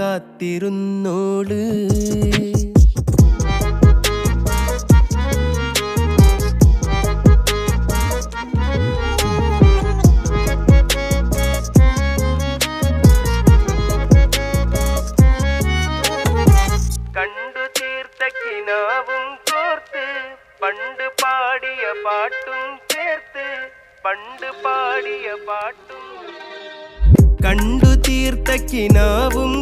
കാത്തിരുന്നോള്. കണ്ടു തീർത്ത കിനാവും കോർത്ത് പണ്ട് പാടിയ പാട്ടും ചേർത്ത് പണ്ട് പാടിയ പാട്ടും കണ്ടു തീർത്ത കിനാവും